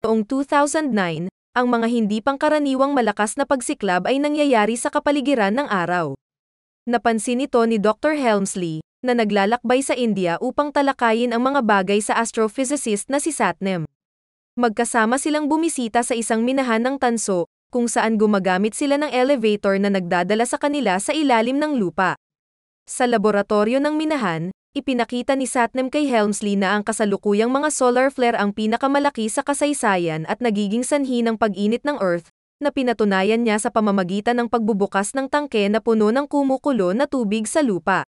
Noong 2009, ang mga hindi pangkaraniwang malakas na pagsiklab ay nangyayari sa kapaligiran ng araw. Napansin ito ni Dr. Helmsley, na naglalakbay sa India upang talakayin ang mga bagay sa astrophysicist na si Satnam. Magkasama silang bumisita sa isang minahan ng tanso, kung saan gumagamit sila ng elevator na nagdadala sa kanila sa ilalim ng lupa. Sa laboratorio ng minahan, ipinakita ni Satnam kay Helmsley na ang kasalukuyang mga solar flare ang pinakamalaki sa kasaysayan at nagiging sanhi ng pag-init ng Earth, na pinatunayan niya sa pamamagitan ng pagbubukas ng tangke na puno ng kumukulo na tubig sa lupa.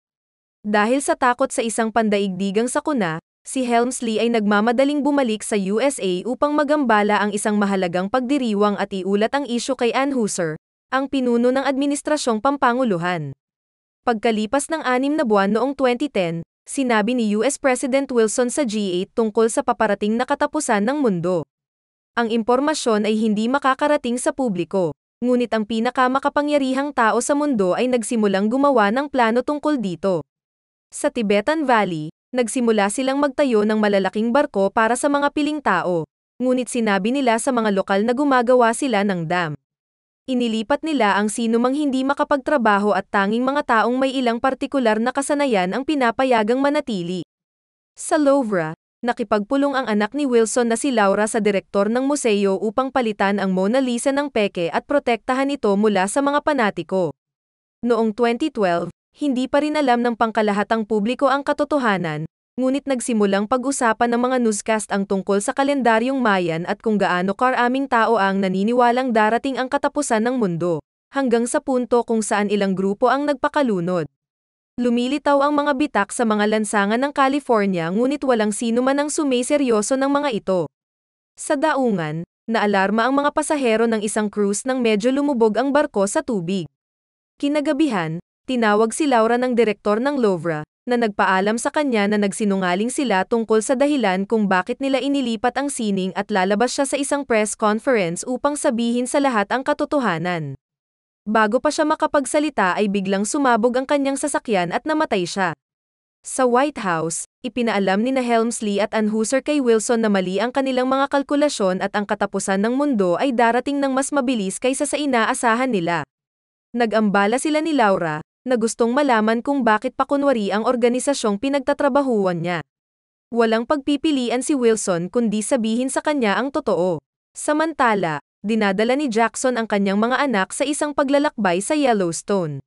Dahil sa takot sa isang pandaigdigang sakuna, si Helmsley ay nagmamadaling bumalik sa USA upang magambala ang isang mahalagang pagdiriwang at iulat ang isyu kay Ann Hooser, ang pinuno ng Administrasyong Pampanguluhan. Pagkalipas ng 6 na buwan noong 2010, sinabi ni US President Wilson sa G8 tungkol sa paparating na katapusan ng mundo. Ang impormasyon ay hindi makakarating sa publiko, ngunit ang pinakamakapangyarihang tao sa mundo ay nagsimulang gumawa ng plano tungkol dito. Sa Tibetan Valley, nagsimula silang magtayo ng malalaking barko para sa mga piling tao, ngunit sinabi nila sa mga lokal na gumagawa sila ng dam. Inilipat nila ang sinumang hindi makapagtrabaho at tanging mga taong may ilang partikular na kasanayan ang pinapayagang manatili. Sa Louvre, nakipagpulong ang anak ni Wilson na si Laura sa direktor ng museo upang palitan ang Mona Lisa ng peke at protektahan ito mula sa mga panatiko. Noong 2012, hindi pa rin alam ng pangkalahatang publiko ang katotohanan, ngunit nagsimulang pag-usapan ng mga newscast ang tungkol sa kalendaryong Mayan at kung gaano karaming tao ang naniniwalang darating ang katapusan ng mundo, hanggang sa punto kung saan ilang grupo ang nagpakalunod. Lumilitaw ang mga bitak sa mga lansangan ng California ngunit walang sino man ang sumiseryoso ng mga ito. Sa daungan, naalarma ang mga pasahero ng isang cruise nang medyo lumubog ang barko sa tubig. Kinagabihan, tinawag si Laura ng direktor ng Louvre, na nagpaalam sa kanya na nagsinungaling sila tungkol sa dahilan kung bakit nila inilipat ang sining at lalabas siya sa isang press conference upang sabihin sa lahat ang katotohanan. Bago pa siya makapagsalita ay biglang sumabog ang kanyang sasakyan at namatay siya. Sa White House, ipinaalam ni Helmsley at Ann Hooser kay Wilson na mali ang kanilang mga kalkulasyon at ang katapusan ng mundo ay darating ng mas mabilis kaysa sa inaasahan nila. Nag-ambala sila ni Laura, na gustong malaman kung bakit pakunwari ang organisasyong pinagtatrabahuan niya. Walang pagpipilian si Wilson kundi sabihin sa kanya ang totoo. Samantala, dinadala ni Jackson ang kanyang mga anak sa isang paglalakbay sa Yellowstone.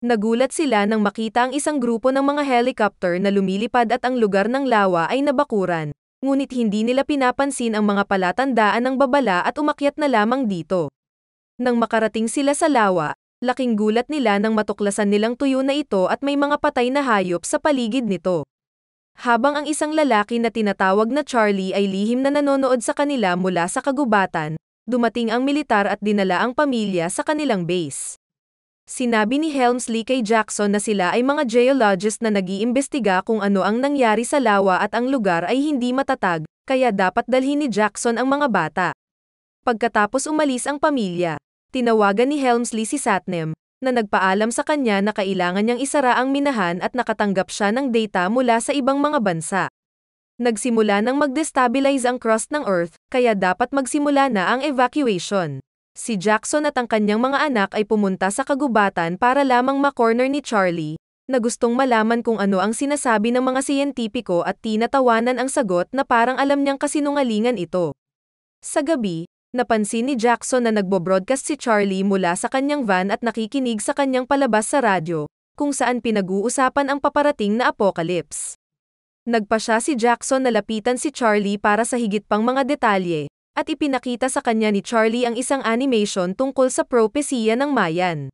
Nagulat sila nang makita ang isang grupo ng mga helicopter na lumilipad at ang lugar ng lawa ay nabakuran, ngunit hindi nila pinapansin ang mga palatandaan ng babala at umakyat na lamang dito. Nang makarating sila sa lawa, laking gulat nila nang matuklasan nilang tuyo na ito at may mga patay na hayop sa paligid nito. Habang ang isang lalaki na tinatawag na Charlie ay lihim na nanonood sa kanila mula sa kagubatan, dumating ang militar at dinala ang pamilya sa kanilang base. Sinabi ni Helmsley kay Jackson na sila ay mga geologist na nag-iimbestiga kung ano ang nangyari sa lawa at ang lugar ay hindi matatag, kaya dapat dalhin ni Jackson ang mga bata. Pagkatapos umalis ang pamilya, tinawagan ni Helmsley si Satnam, na nagpaalam sa kanya na kailangan niyang isara ang minahan at nakatanggap siya ng data mula sa ibang mga bansa. Nagsimula nang mag-destabilize ang crust ng Earth, kaya dapat magsimula na ang evacuation. Si Jackson at ang kanyang mga anak ay pumunta sa kagubatan para lamang ma-corner ni Charlie, na gustong malaman kung ano ang sinasabi ng mga siyentipiko at tinatawanan ang sagot na parang alam niyang kasinungalingan ito. Sa gabi, napansin ni Jackson na nagbo-broadcast si Charlie mula sa kanyang van at nakikinig sa kanyang palabas sa radyo, kung saan pinag-uusapan ang paparating na apocalypse. Nagpa siya si Jackson na lapitan si Charlie para sa higit pang mga detalye, at ipinakita sa kanya ni Charlie ang isang animation tungkol sa propesiya ng Mayan.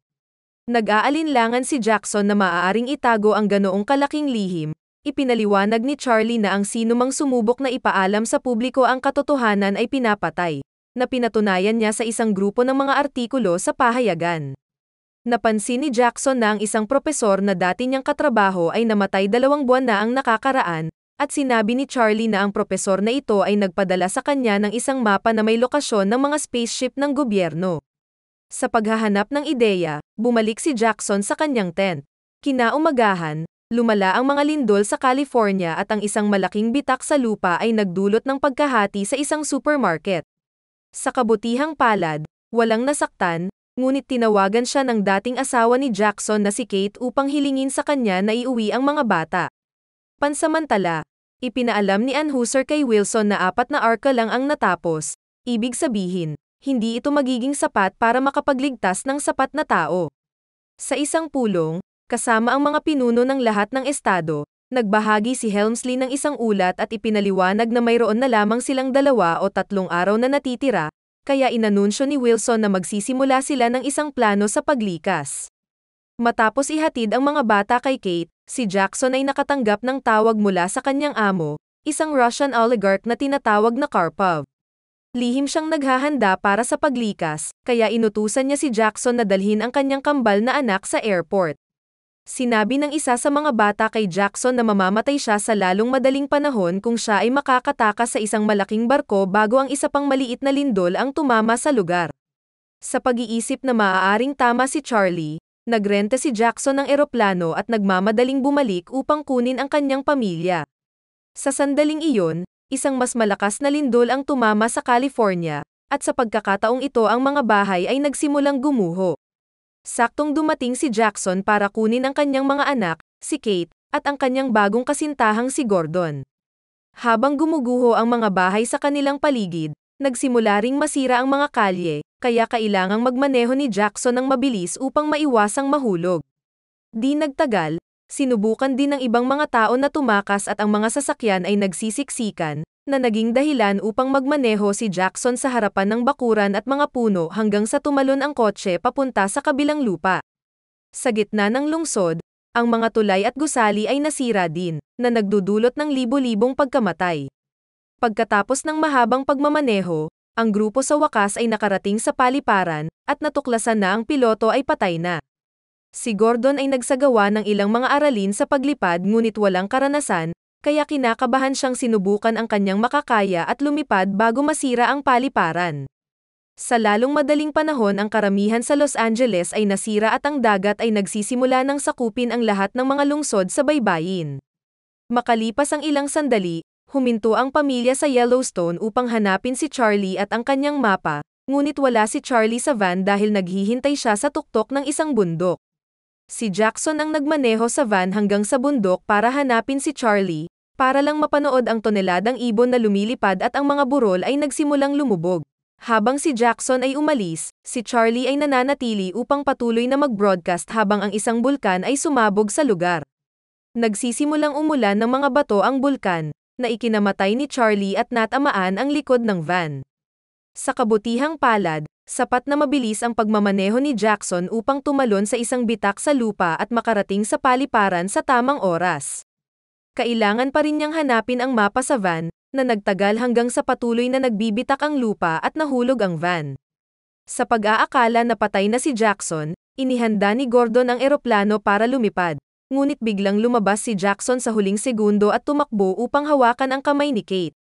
Nag-aalinlangan si Jackson na maaaring itago ang ganoong kalaking lihim. Ipinaliwanag ni Charlie na ang sinumang sumubok na ipaalam sa publiko ang katotohanan ay pinapatay, na pinatunayan niya sa isang grupo ng mga artikulo sa pahayagan. Napansin ni Jackson na ang isang propesor na dati niyang katrabaho ay namatay 2 buwan na ang nakakaraan, at sinabi ni Charlie na ang propesor na ito ay nagpadala sa kanya ng isang mapa na may lokasyon ng mga spaceship ng gobyerno. Sa paghahanap ng ideya, bumalik si Jackson sa kanyang tent. Kinaumagahan, lumala ang mga lindol sa California at ang isang malaking bitak sa lupa ay nagdulot ng pagkahati sa isang supermarket. Sa kabutihang palad, walang nasaktan, ngunit tinawagan siya ng dating asawa ni Jackson na si Kate upang hilingin sa kanya na iuwi ang mga bata. Pansamantala, ipinaalam ni Anheuser kay Wilson na 4 na arka lang ang natapos, ibig sabihin, hindi ito magiging sapat para makapagligtas ng sapat na tao. Sa isang pulong, kasama ang mga pinuno ng lahat ng estado, nagbahagi si Helmsley ng isang ulat at ipinaliwanag na mayroon na lamang silang 2 o 3 araw na natitira, kaya inanunsyo ni Wilson na magsisimula sila ng isang plano sa paglikas. Matapos ihatid ang mga bata kay Kate, si Jackson ay nakatanggap ng tawag mula sa kanyang amo, isang Russian oligarch na tinatawag na Karpov. Lihim siyang naghahanda para sa paglikas, kaya inutusan niya si Jackson na dalhin ang kanyang kambal na anak sa airport. Sinabi ng isa sa mga bata kay Jackson na mamamatay siya sa lalong madaling panahon kung siya ay makakatakas sa isang malaking barko bago ang isa pang maliit na lindol ang tumama sa lugar. Sa pag-iisip na maaaring tama si Charlie, nagrenta si Jackson ng eroplano at nagmamadaling bumalik upang kunin ang kanyang pamilya. Sa sandaling iyon, isang mas malakas na lindol ang tumama sa California, at sa pagkakataong ito ang mga bahay ay nagsimulang gumuho. Saktong dumating si Jackson para kunin ang kanyang mga anak, si Kate, at ang kanyang bagong kasintahang si Gordon. Habang gumuguho ang mga bahay sa kanilang paligid, nagsimula ring masira ang mga kalye, kaya kailangang magmaneho ni Jackson ng mabilis upang maiwasang mahulog. Di nagtagal, sinubukan din ng ibang mga tao na tumakas at ang mga sasakyan ay nagsisiksikan, na naging dahilan upang magmaneho si Jackson sa harapan ng bakuran at mga puno hanggang sa tumalon ang kotse papunta sa kabilang lupa. Sa gitna ng lungsod, ang mga tulay at gusali ay nasira din, na nagdudulot ng libo-libong pagkamatay. Pagkatapos ng mahabang pagmamaneho, ang grupo sa wakas ay nakarating sa paliparan, at natuklasan na ang piloto ay patay na. Si Gordon ay nagsagawa ng ilang mga aralin sa paglipad ngunit walang karanasan, kaya kinakabahan siyang sinubukan ang kanyang makakaya at lumipad bago masira ang paliparan. Sa lalong madaling panahon ang karamihan sa Los Angeles ay nasira at ang dagat ay nagsisimula ng sakupin ang lahat ng mga lungsod sa baybayin. Makalipas ang ilang sandali, huminto ang pamilya sa Yellowstone upang hanapin si Charlie at ang kanyang mapa, ngunit wala si Charlie sa van dahil naghihintay siya sa tuktok ng isang bundok. Si Jackson ang nagmaneho sa van hanggang sa bundok para hanapin si Charlie, para lang mapanood ang toneladang ibon na lumilipad at ang mga burol ay nagsimulang lumubog. Habang si Jackson ay umalis, si Charlie ay nananatili upang patuloy na mag-broadcast habang ang isang bulkan ay sumabog sa lugar. Nagsisimulang umulan ng mga bato ang bulkan, na ikinamatay ni Charlie at natamaan ang likod ng van. Sa kabutihang palad, sapat na mabilis ang pagmamaneho ni Jackson upang tumalon sa isang bitak sa lupa at makarating sa paliparan sa tamang oras. Kailangan pa rin niyang hanapin ang mapa sa van, na nagtagal hanggang sa patuloy na nagbibitak ang lupa at nahulog ang van. Sa pag-aakala na patay na si Jackson, inihanda ni Gordon ang eroplano para lumipad, ngunit biglang lumabas si Jackson sa huling segundo at tumakbo upang hawakan ang kamay ni Kate.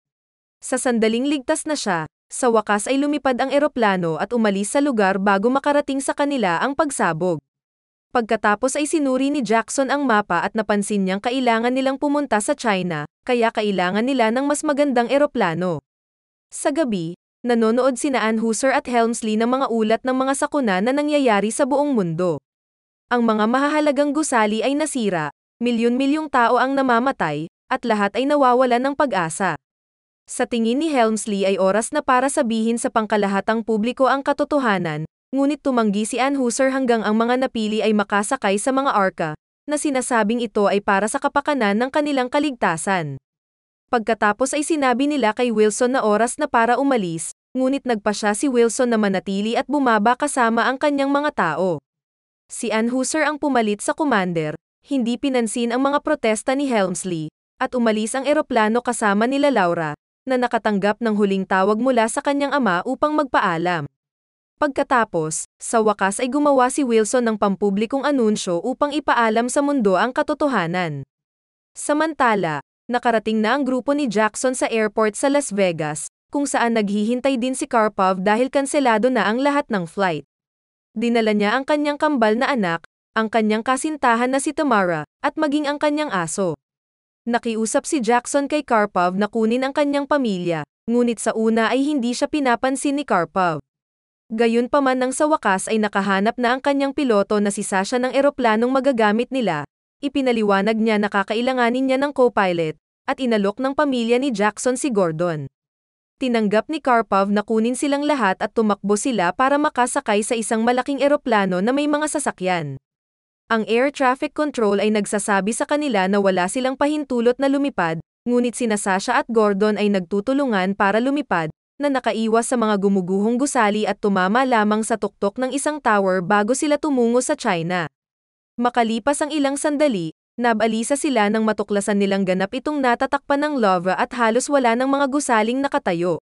Sa sandaling ligtas na siya, sa wakas ay lumipad ang eroplano at umalis sa lugar bago makarating sa kanila ang pagsabog. Pagkatapos ay sinuri ni Jackson ang mapa at napansin niyang kailangan nilang pumunta sa China, kaya kailangan nila ng mas magandang eroplano. Sa gabi, nanonood sina Anheuser at Helmsley ng mga ulat ng mga sakuna na nangyayari sa buong mundo. Ang mga mahahalagang gusali ay nasira, milyon-milyong tao ang namamatay, at lahat ay nawawalan ng pag-asa. Sa tingin ni Helmsley ay oras na para sabihin sa pangkalahatang publiko ang katotohanan, ngunit tumanggi si Anheuser hanggang ang mga napili ay makasakay sa mga arka, na sinasabing ito ay para sa kapakanan ng kanilang kaligtasan. Pagkatapos ay sinabi nila kay Wilson na oras na para umalis, ngunit nagpasya si Wilson na manatili at bumaba kasama ang kanyang mga tao. Si Anheuser ang pumalit sa commander, hindi pinansin ang mga protesta ni Helmsley, at umalis ang eroplano kasama nila Laura, na nakatanggap ng huling tawag mula sa kanyang ama upang magpaalam. Pagkatapos, sa wakas ay gumawa si Wilson ng pampublikong anunsyo upang ipaalam sa mundo ang katotohanan. Samantala, nakarating na ang grupo ni Jackson sa airport sa Las Vegas, kung saan naghihintay din si Karpov dahil kanselado na ang lahat ng flight. Dinala niya ang kanyang kambal na anak, ang kanyang kasintahan na si Tamara, at maging ang kanyang aso. Nakiusap si Jackson kay Karpov na kunin ang kanyang pamilya, ngunit sa una ay hindi siya pinapansin ni Karpov. Gayunpaman nang sa wakas ay nakahanap na ang kanyang piloto na si Sasha ng eroplanong magagamit nila, ipinaliwanag niya na kakailanganin niya ng co-pilot, at inalok ng pamilya ni Jackson si Gordon. Tinanggap ni Karpov na kunin silang lahat at tumakbo sila para makasakay sa isang malaking eroplano na may mga sasakyan. Ang air traffic control ay nagsasabi sa kanila na wala silang pahintulot na lumipad, ngunit sina Sasha at Gordon ay nagtutulungan para lumipad, na nakaiwas sa mga gumuguhong gusali at tumama lamang sa tuktok ng isang tower bago sila tumungo sa China. Makalipas ang ilang sandali, nabalisa sila nang matuklasan nilang ganap itong natatakpan ng lava at halos wala ng mga gusaling nakatayo.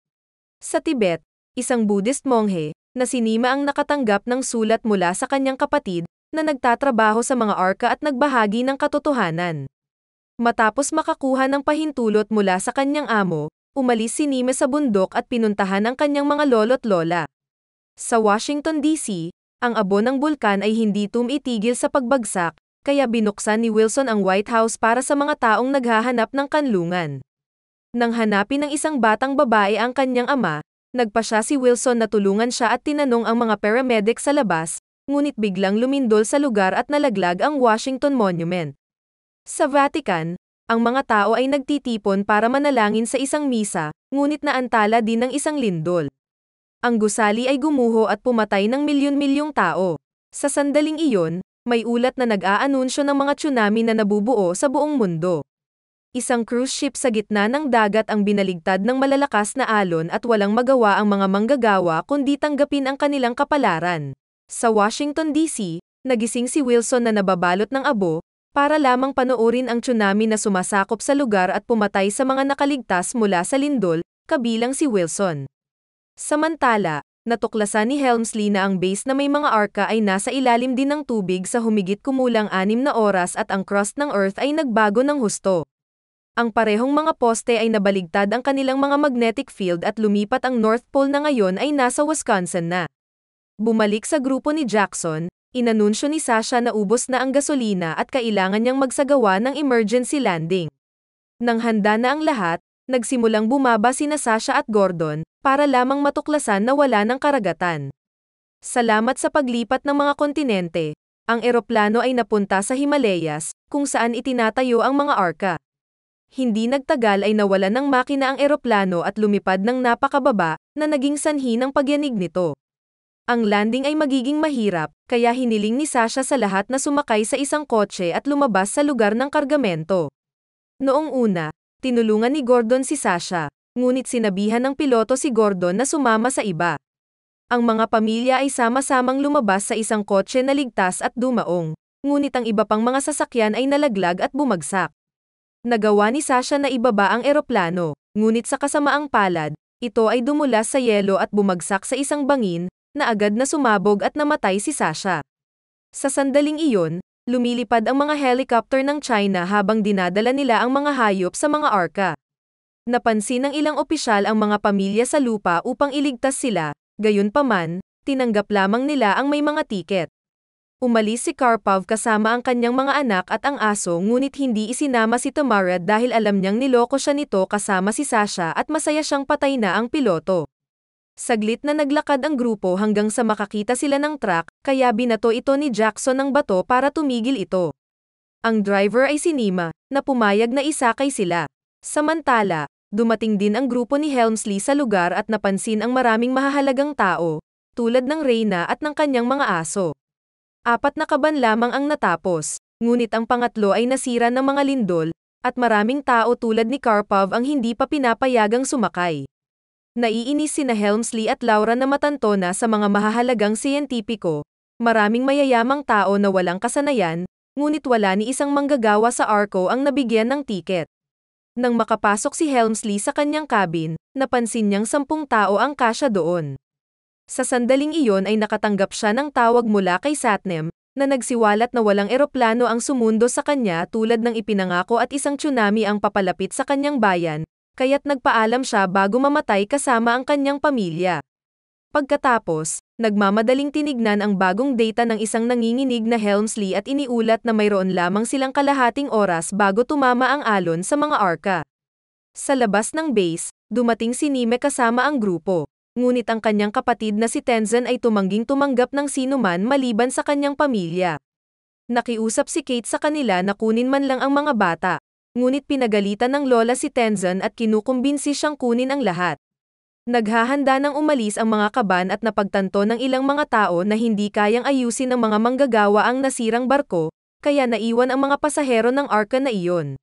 Sa Tibet, isang Buddhist monghe, na si Nima ang nakatanggap ng sulat mula sa kanyang kapatid, na nagtatrabaho sa mga arka at nagbahagi ng katotohanan. Matapos makakuha ng pahintulot mula sa kanyang amo, umalis si Nima sa bundok at pinuntahan ang kanyang mga lolo't lola. Sa Washington, D.C., ang abo ng bulkan ay hindi tumitigil sa pagbagsak, kaya binuksan ni Wilson ang White House para sa mga taong naghahanap ng kanlungan. Nang hanapin ng isang batang babae ang kanyang ama, nagpa siya si Wilson na tulungan siya at tinanong ang mga paramedic sa labas, ngunit biglang lumindol sa lugar at nalaglag ang Washington Monument. Sa Vatican, ang mga tao ay nagtitipon para manalangin sa isang misa, ngunit naantala din ng isang lindol. Ang gusali ay gumuho at pumatay ng milyon-milyong tao. Sa sandaling iyon, may ulat na nag-aanunsyo ng mga tsunami na nabubuo sa buong mundo. Isang cruise ship sa gitna ng dagat ang binaligtad ng malalakas na alon at walang magawa ang mga manggagawa kundi tanggapin ang kanilang kapalaran. Sa Washington, D.C., nagising si Wilson na nababalot ng abo, para lamang panoorin ang tsunami na sumasakop sa lugar at pumatay sa mga nakaligtas mula sa lindol, kabilang si Wilson. Samantala, natuklasan ni Helmsley na ang base na may mga arka ay nasa ilalim din ng tubig sa humigit kumulang 6 na oras at ang crust ng Earth ay nagbago ng husto. Ang parehong mga poste ay nabaligtad ang kanilang mga magnetic field at lumipat ang North Pole na ngayon ay nasa Wisconsin na. Bumalik sa grupo ni Jackson, inanunsyo ni Sasha na ubos na ang gasolina at kailangan niyang magsagawa ng emergency landing. Nang handa na ang lahat, nagsimulang bumaba sina Sasha at Gordon, para lamang matuklasan na wala ng karagatan. Salamat sa paglipat ng mga kontinente, ang eroplano ay napunta sa Himalayas, kung saan itinatayo ang mga arka. Hindi nagtagal ay nawalan ng makina ang eroplano at lumipad ng napakababa, na naging sanhi ng pagyanig nito. Ang landing ay magiging mahirap, kaya hiniling ni Sasha sa lahat na sumakay sa isang kotse at lumabas sa lugar ng kargamento. Noong una, tinulungan ni Gordon si Sasha, ngunit sinabihan ng piloto si Gordon na sumama sa iba. Ang mga pamilya ay sama-samang lumabas sa isang kotse na ligtas at dumaong, ngunit ang iba pang mga sasakyan ay nalaglag at bumagsak. Nagawa ni Sasha na ibaba ang eroplano, ngunit sa kasamaang palad, ito ay dumulas sa yelo at bumagsak sa isang bangin, na agad na sumabog at namatay si Sasha. Sa sandaling iyon, lumilipad ang mga helicopter ng China habang dinadala nila ang mga hayop sa mga arka. Napansin ng ilang opisyal ang mga pamilya sa lupa upang iligtas sila, gayunpaman, tinanggap lamang nila ang may mga tiket. Umalis si Karpov kasama ang kanyang mga anak at ang aso ngunit hindi isinama si Tamara dahil alam niyang niloko siya nito kasama si Sasha at masaya siyang patay na ang piloto. Saglit na naglakad ang grupo hanggang sa makakita sila ng truck, kaya binato ito ni Jackson ng bato para tumigil ito. Ang driver ay si Nima, na pumayag na isakay sila. Samantala, dumating din ang grupo ni Helmsley sa lugar at napansin ang maraming mahahalagang tao, tulad ng Reyna at ng kanyang mga aso. 4 na kaban lamang ang natapos, ngunit ang pangatlo ay nasira ng mga lindol, at maraming tao tulad ni Karpov ang hindi pa pinapayagang sumakay. Naiinis sina Helmsley at Laura na matanto na sa mga mahahalagang siyentipiko, maraming mayayamang tao na walang kasanayan, ngunit wala ni isang manggagawa sa Arco ang nabigyan ng tiket. Nang makapasok si Helmsley sa kanyang cabin, napansin niyang 10 tao ang kasya doon. Sa sandaling iyon ay nakatanggap siya ng tawag mula kay Satnam, na nagsiwalat na walang eroplano ang sumundo sa kanya tulad ng ipinangako at isang tsunami ang papalapit sa kanyang bayan, kaya't nagpaalam siya bago mamatay kasama ang kanyang pamilya. Pagkatapos, nagmamadaling tinignan ang bagong data ng isang nanginginig na Helmsley at iniulat na mayroon lamang silang kalahating oras bago tumama ang alon sa mga Arca. Sa labas ng base, dumating si Nime kasama ang grupo. Ngunit ang kanyang kapatid na si Tenzin ay tumangging tumanggap ng sinuman maliban sa kanyang pamilya. Nakiusap si Kate sa kanila na kunin man lang ang mga bata. Ngunit pinagalitan ng lola si Tenzin at kinukumbinsi siyang kunin ang lahat. Naghahanda ng umalis ang mga kaban at napagtanto ng ilang mga tao na hindi kayang ayusin ng mga manggagawa ang nasirang barko, kaya naiwan ang mga pasahero ng Arca na iyon.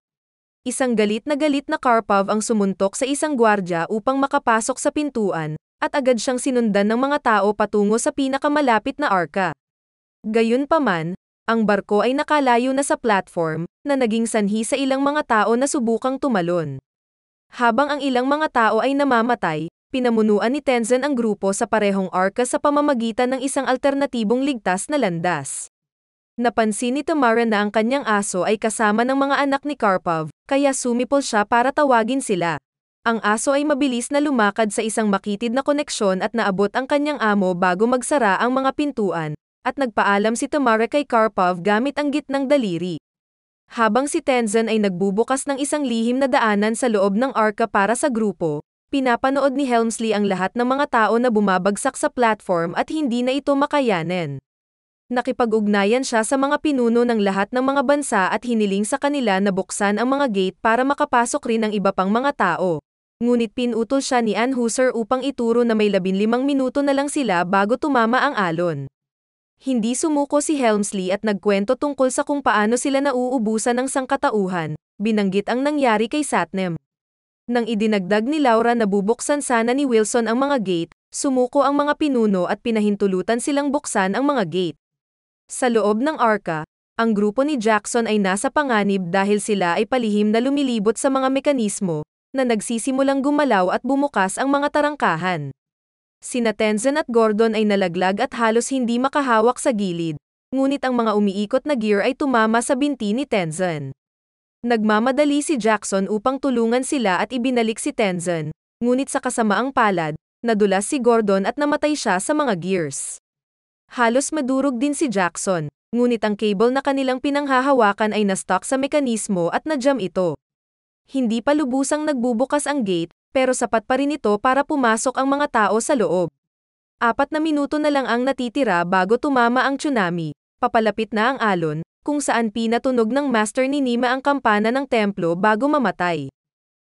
Isang galit na Karpov ang sumuntok sa isang gwardya upang makapasok sa pintuan, at agad siyang sinundan ng mga tao patungo sa pinakamalapit na Arca. Gayunpaman, ang barko ay nakalayo na sa platform, na naging sanhi sa ilang mga tao na subukang tumalon. Habang ang ilang mga tao ay namamatay, pinamunuan ni Tenzin ang grupo sa parehong Arca sa pamamagitan ng isang alternatibong ligtas na landas. Napansin ni Tamara na ang kanyang aso ay kasama ng mga anak ni Karpov, kaya sumipol siya para tawagin sila. Ang aso ay mabilis na lumakad sa isang makitid na koneksyon at naabot ang kanyang amo bago magsara ang mga pintuan, at nagpaalam si Tamara kay Karpov gamit ang gitnang daliri. Habang si Tenzin ay nagbubukas ng isang lihim na daanan sa loob ng Arca para sa grupo, pinapanood ni Helmsley ang lahat ng mga tao na bumabagsak sa platform at hindi na ito makayanin. Nakipag-ugnayan siya sa mga pinuno ng lahat ng mga bansa at hiniling sa kanila na buksan ang mga gate para makapasok rin ang iba pang mga tao. Ngunit pinutol siya ni Ann Husser upang ituro na may 15 minuto na lang sila bago tumama ang alon. Hindi sumuko si Helmsley at nagkwento tungkol sa kung paano sila nauubusan ng sangkatauhan, binanggit ang nangyari kay Satnam. Nang idinagdag ni Laura na bubuksan sana ni Wilson ang mga gate, sumuko ang mga pinuno at pinahintulutan silang buksan ang mga gate. Sa loob ng Arca, ang grupo ni Jackson ay nasa panganib dahil sila ay palihim na lumilibot sa mga mekanismo, na nagsisimulang gumalaw at bumukas ang mga tarangkahan. Sina Tenzin at Gordon ay nalaglag at halos hindi makahawak sa gilid, ngunit ang mga umiikot na gear ay tumama sa binti ni Tenzin. Nagmamadali si Jackson upang tulungan sila at ibinalik si Tenzin, ngunit sa kasamaang palad, nadulas si Gordon at namatay siya sa mga gears. Halos madurog din si Jackson, ngunit ang cable na kanilang pinanghahawakan ay na-stuck sa mekanismo at na-jam ito. Hindi pa lubusang nagbubukas ang gate, pero sapat pa rin ito para pumasok ang mga tao sa loob. 4 na minuto na lang ang natitira bago tumama ang tsunami, papalapit na ang alon, kung saan pinatunog ng master ni Nima ang kampana ng templo bago mamatay.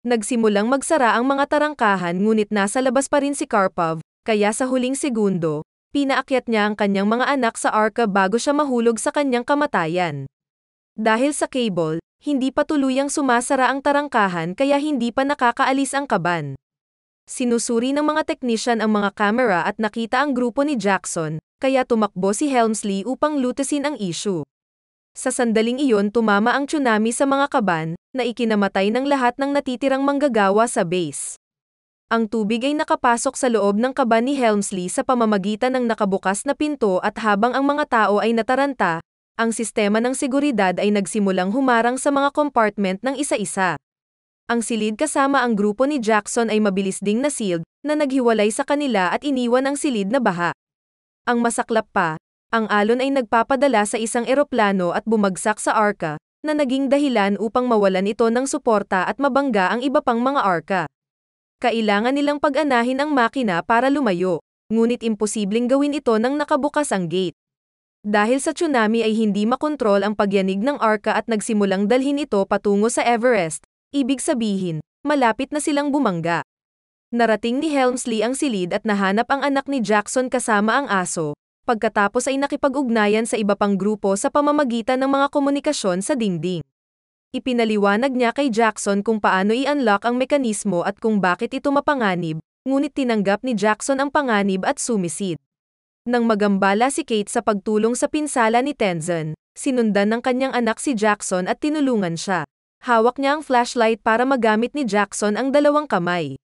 Nagsimulang magsara ang mga tarangkahan ngunit nasa labas pa rin si Karpov, kaya sa huling segundo, pinaakyat niya ang kanyang mga anak sa Arca bago siya mahulog sa kanyang kamatayan. Dahil sa cable, hindi pa tuluyang sumasara ang tarangkahan kaya hindi pa nakakaalis ang kaban. Sinusuri ng mga technician ang mga camera at nakita ang grupo ni Jackson, kaya tumakbo si Helmsley upang lutasin ang issue. Sa sandaling iyon tumama ang tsunami sa mga kaban, na ikinamatay ng lahat ng natitirang manggagawa sa base. Ang tubig ay nakapasok sa loob ng kaban ni Helmsley sa pamamagitan ng nakabukas na pinto at habang ang mga tao ay nataranta, ang sistema ng seguridad ay nagsimulang humarang sa mga compartment ng isa-isa. Ang silid kasama ang grupo ni Jackson ay mabilis ding na-sealed, na naghiwalay sa kanila at iniwan ang silid na baha. Ang masaklap pa, ang alon ay nagpapadala sa isang eroplano at bumagsak sa Arca, na naging dahilan upang mawalan ito ng suporta at mabangga ang iba pang mga Arca. Kailangan nilang pag-anahin ang makina para lumayo, ngunit imposibleng gawin ito nang nakabukas ang gate. Dahil sa tsunami ay hindi makontrol ang pagyanig ng Arca at nagsimulang dalhin ito patungo sa Everest, ibig sabihin, malapit na silang bumangga. Narating ni Helmsley ang silid at nahanap ang anak ni Jackson kasama ang aso, pagkatapos ay nakipag-ugnayan sa iba pang grupo sa pamamagitan ng mga komunikasyon sa dingding. Ipinaliwanag niya kay Jackson kung paano i-unlock ang mekanismo at kung bakit ito mapanganib, ngunit tinanggap ni Jackson ang panganib at sumisid. Nang magambala si Kate sa pagtulong sa pinsala ni Tenzin, sinundan ng kanyang anak si Jackson at tinulungan siya. Hawak niya ang flashlight para magamit ni Jackson ang 2 kamay.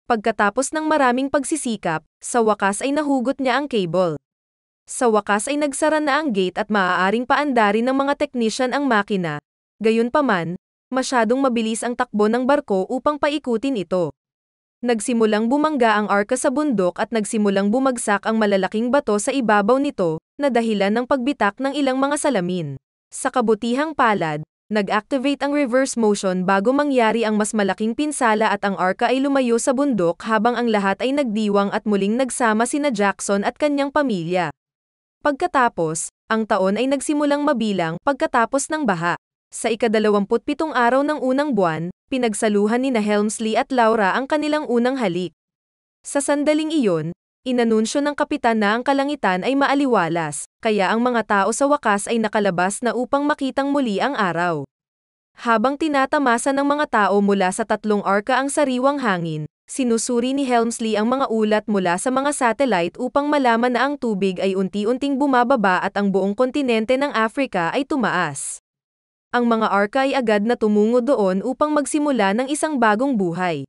Pagkatapos ng maraming pagsisikap, sa wakas ay nahugot niya ang cable. Sa wakas ay nagsara na ang gate at maaaring paandarin ng mga technician ang makina. Gayunpaman, masyadong mabilis ang takbo ng barko upang paikutin ito. Nagsimulang bumangga ang arka sa bundok at nagsimulang bumagsak ang malalaking bato sa ibabaw nito, na dahilan ng pagbitak ng ilang mga salamin. Sa kabutihang palad, nag-activate ang reverse motion bago mangyari ang mas malaking pinsala at ang arka ay lumayo sa bundok habang ang lahat ay nagdiwang at muling nagsama sina Jackson at kanyang pamilya. Pagkatapos, ang taon ay nagsimulang mabilang pagkatapos ng baha. Sa ika-27 araw ng unang buwan, pinagsaluhan ni Helmsley at Laura ang kanilang unang halik. Sa sandaling iyon, inanunsyo ng kapitan na ang kalangitan ay maaliwalas, kaya ang mga tao sa wakas ay nakalabas na upang makitang muli ang araw. Habang tinatamasa ng mga tao mula sa tatlong arka ang sariwang hangin, sinusuri ni Helmsley ang mga ulat mula sa mga satellite upang malaman na ang tubig ay unti-unting bumababa at ang buong kontinente ng Africa ay tumaas. Ang mga arka ay agad na tumungo doon upang magsimula ng isang bagong buhay.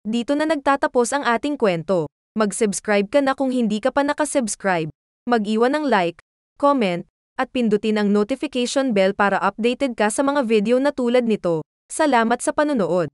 Dito na nagtatapos ang ating kwento. Mag-subscribe ka na kung hindi ka pa nakasubscribe. Mag-iwan ng like, comment, at pindutin ang notification bell para updated ka sa mga video na tulad nito. Salamat sa panonood.